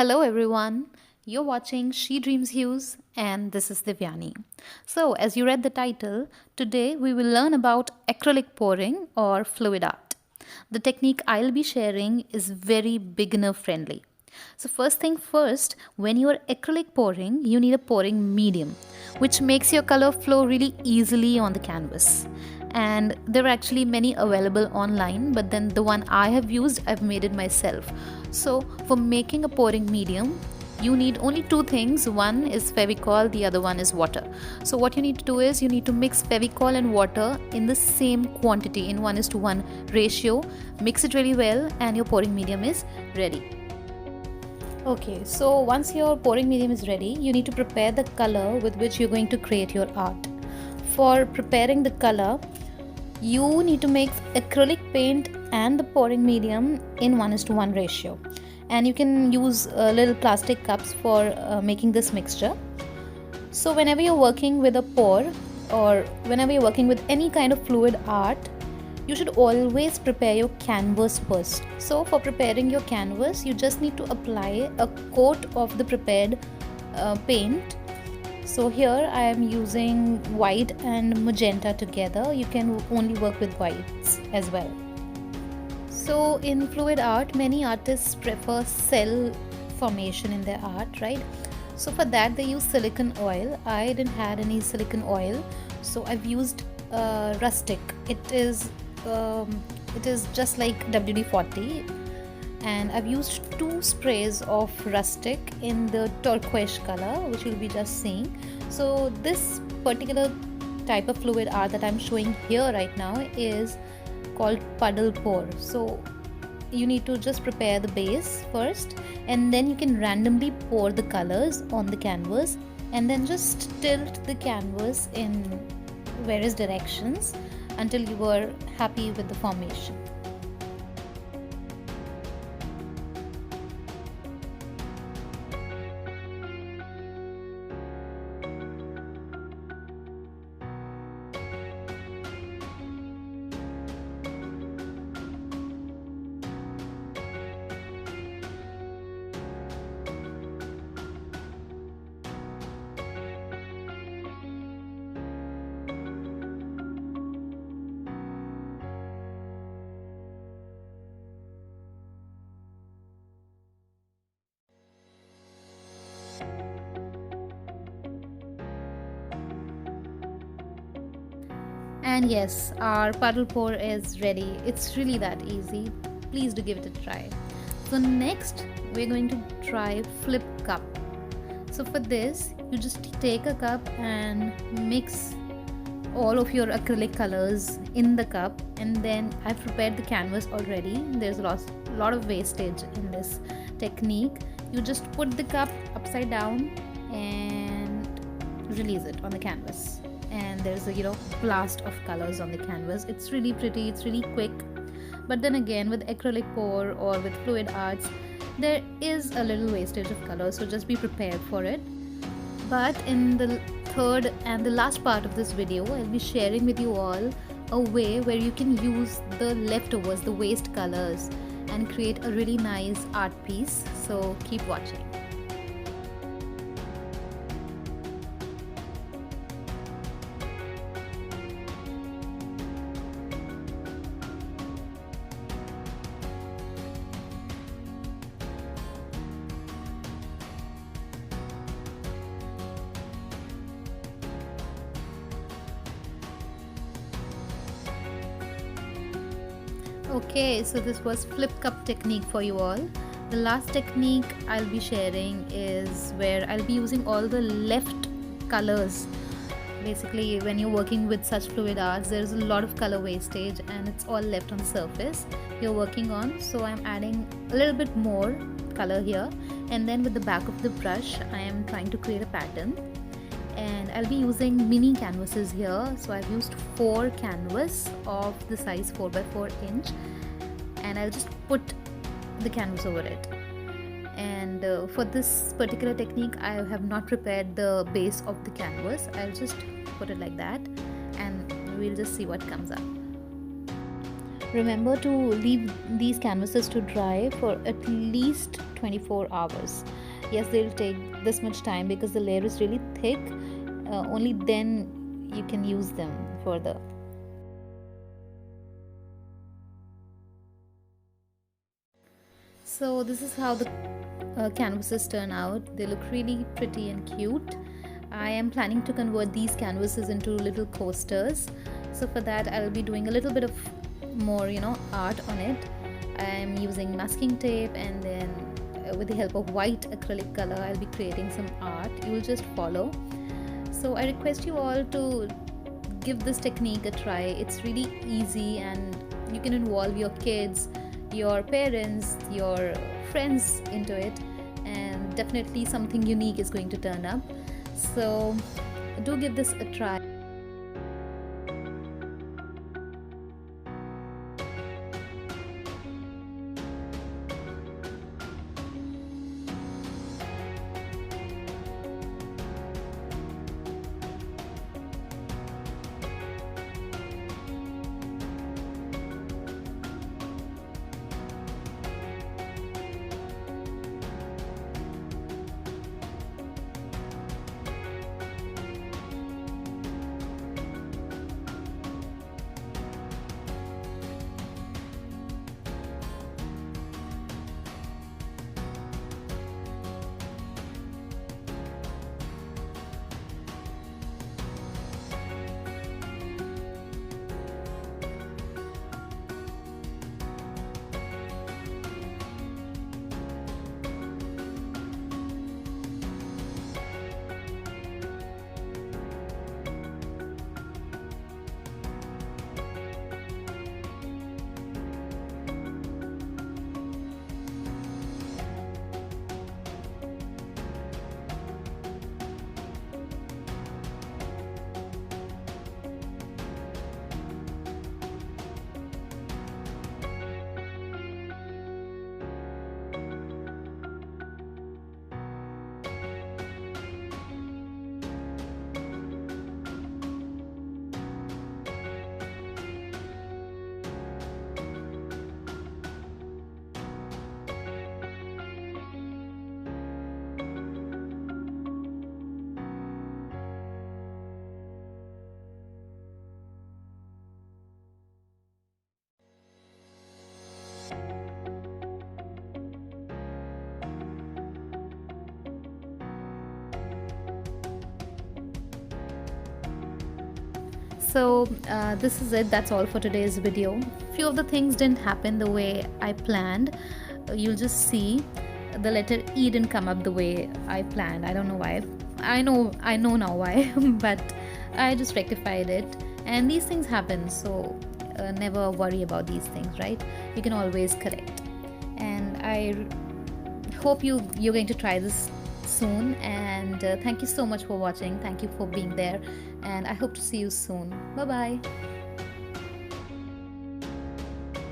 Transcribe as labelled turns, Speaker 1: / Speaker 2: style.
Speaker 1: Hello everyone, you're watching She Dreams Hues and this is Devyani. So, as you read the title, today we will learn about acrylic pouring or fluid art. The technique I'll be sharing is very beginner friendly. So, first thing first, when you are acrylic pouring, you need a pouring medium, which makes your color flow really easily on the canvas. And there are actually many available online, but then the one I have used, I've made it myself. So for making a pouring medium, you need only two things. One is Fevicol, the other one is water. So what you need to do is you need to mix Fevicol and water in the same quantity, in 1:1 ratio. Mix it really well and your pouring medium is ready. Okay, so once your pouring medium is ready, you need to prepare the color with which you're going to create your art. For preparing the color, you need to mix acrylic paint and the pouring medium in 1:1 ratio, and you can use little plastic cups for making this mixture. So whenever you're working with a pour or whenever you're working with any kind of fluid art, you should always prepare your canvas first. So for preparing your canvas, you just need to apply a coat of the prepared paint. So here I am using white and magenta together. You can only work with whites as well. So in fluid art, many artists prefer cell formation in their art, right? So for that they use silicone oil. I didn't have any silicone oil, so I've used Rustic. It is just like WD-40, and I've used 2 sprays of Rustic in the turquoise color, which you'll be just seeing. So this particular type of fluid art that I'm showing here right now is called Puddle pour. So you need to just prepare the base first, and then you can randomly pour the colors on the canvas, and then just tilt the canvas in various directions until you are happy with the formation. And yes, our puddle pour is ready. It's really that easy. Please do give it a try. So next, we're going to try flip cup. So for this, you just take a cup and mix all of your acrylic colors in the cup, and then I've prepared the canvas already. There's a lot of wastage in this technique. You just put the cup upside down and release it on the canvas, and there's a blast of colors on the canvas. It's really pretty, it's really quick. But then again, with acrylic pour or with fluid arts, there is a little wastage of color, so just be prepared for it. But in the third and the last part of this video, I'll be sharing with you all a way where you can use the leftovers, the waste colors, and create a really nice art piece. So keep watching. Okay, so this was flip cup technique for you all. The last technique I'll be sharing is where I'll be using all the left colors. Basically, when you're working with such fluid arts, there's a lot of color wastage and it's all left on the surface you're working on. So I'm adding a little bit more color here, and then with the back of the brush I am trying to create a pattern. And I'll be using mini canvases here. So I've used 4 canvas of the size 4x4 inch, and I'll just put the canvas over it. And for this particular technique, I have not prepared the base of the canvas. I'll just put it like that, and we'll just see what comes up. Remember to leave these canvases to dry for at least 24 hours. Yes, they'll take this much time because the layer is really thick. Only then you can use them further. So this is how the canvases turn out. They look really pretty and cute. I am planning to convert these canvases into little coasters. So for that I'll be doing a little bit of more art on it. I am using masking tape, and then with the help of white acrylic color I'll be creating some art. You will just follow. So I request you all to give this technique a try. It's really easy, and you can involve your kids, your parents, your friends into it, and definitely something unique is going to turn up. So do give this a try. So this is it. That's all for today's video. Few of the things didn't happen the way I planned. You'll just see the letter E didn't come up the way I planned. I don't know why. I know now why, but I just rectified it. And these things happen, so never worry about these things, right? You can always correct. And I hope you're going to try this soon, and thank you so much for watching. Thank you for being there, and I hope to see you soon. Bye bye.